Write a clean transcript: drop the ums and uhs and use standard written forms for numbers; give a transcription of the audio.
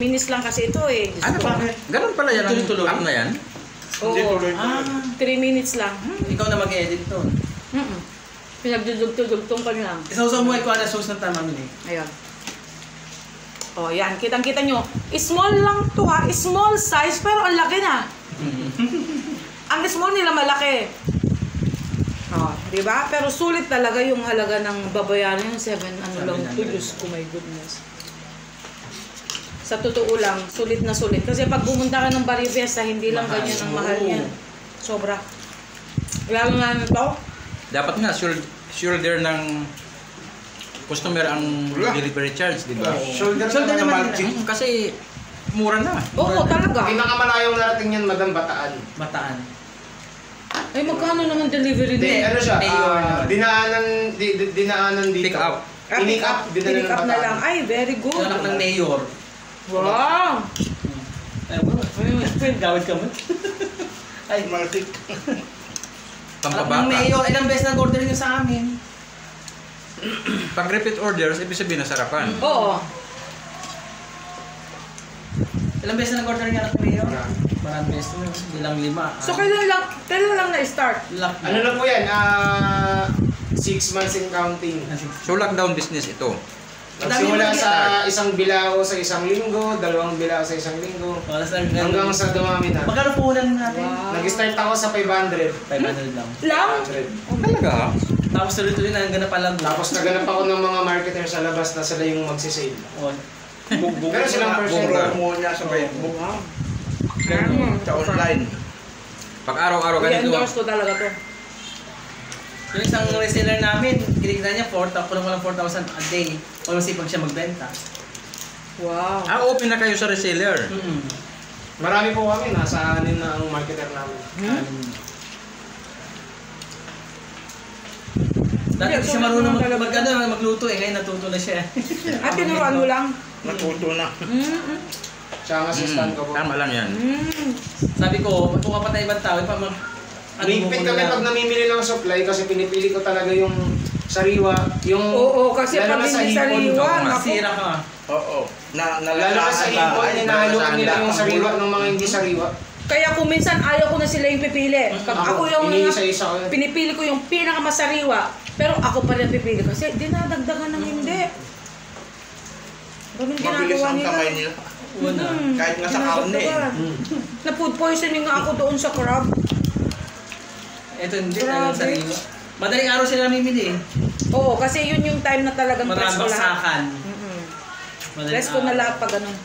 minutes lang kasi ito eh. Ano ba? Ganun pala yan ang app na yan? Oo. 3 minutes lang. Ikaw na mag-edit to. Pinagdudugtong ka lang. Isausaw mo ikaw na sauce ng tama eh. Ayan. O, yan. Kitang-kita nyo. Small lang to ha. Small size, pero ang laki na. Ang small nila malaki. O, diba? Pero sulit talaga yung halaga ng babayaran yung 7 ano lang to. Diyos ko, my goodness. Sa totoo lang, sulit na sulit. Kasi pag pumunta ka ng Barrio Fiesta, hindi lang ganyan ang mahal niya. Sobra. Lalo na ito. Dapat nga, shoulder ng customer ang delivery charge, di ba? Shoulder naman ng kasi mura na. Oo, talaga. Pinakamalayong narating yan, Madam, Bataan. Bataan. Ay, magkano naman delivery Hindi, niya? ano siya, dinaanan dito. Pick up. Pick up, Pick up na lang. Ay, very good. Anak ng mayor. Wow! Ay, gawin ka mo. Ay, Martik. anak ng Pampabata. mayor. Ilang beses nag-order niyo sa amin. Pag repeat orders, ibig sabihin nasarapan. Oo. Ilang beses nag-order niya anak ng mayor? Maraming beses na. Bilang 5. So, kailan lang na-start? Ano na po yan? 6 months in counting. So lockdown business ito. Nagsimula sa isang bilao sa isang linggo, 2 bilao sa isang linggo, hanggang sa dumami na. Magkano puhunan natin? Wow. Nag-start ako sa 500. 500 lang. Lang? 500. Talaga? Tapos tuloy-tuloy na hanggang napalag. Tapos naganap ako ng mga marketer sa labas na sila yung magsisale. Pero silang Bongga. mo niya sa Facebook. Wow. Sa online. Pag araw-araw ganito. I-endorse ko talaga to. Yung isang reseller namin, kinikita niya 4,000 a day. O masipag siya magbenta. Wow. Open na kayo sa reseller. Marami po kami, nasa 6 na ang marketer namin. Dati hindi siya marunong magluto eh, ngayon natuto na siya. At tinuruan mo lang? Natuto na. Siya ang assistant ko po. Tama lang yan. Sabi ko, kung kapatay ibang tao, Umigpit kami pag namimili ng supply kasi pinipili ko talaga yung sariwa, yung Oo, kasi lalo pag na sa hindi hipon, sariwa, Masira ka. Oo. Lalo na sa hipon, hinahaluan nila yung sariwa ng mga hindi sariwa. Kaya kung minsan ayaw ko na sila yung pipili. Pag ako yung iniisa-isa ko. pinipili ko yung pinakamasariwa, pero ako pa rin pipili kasi dinadagdagan ng hindi. Ganun ginagawa nila. Kahit nga sa karne. Na food poisoning nga ako doon sa crab. Ito hindi talagang sariwa. Madaling araw sila namimili eh. Oo, kasi yun yung time na talagang Maraming press ko lahat. baksakan. Press ko na lahat pag ganun.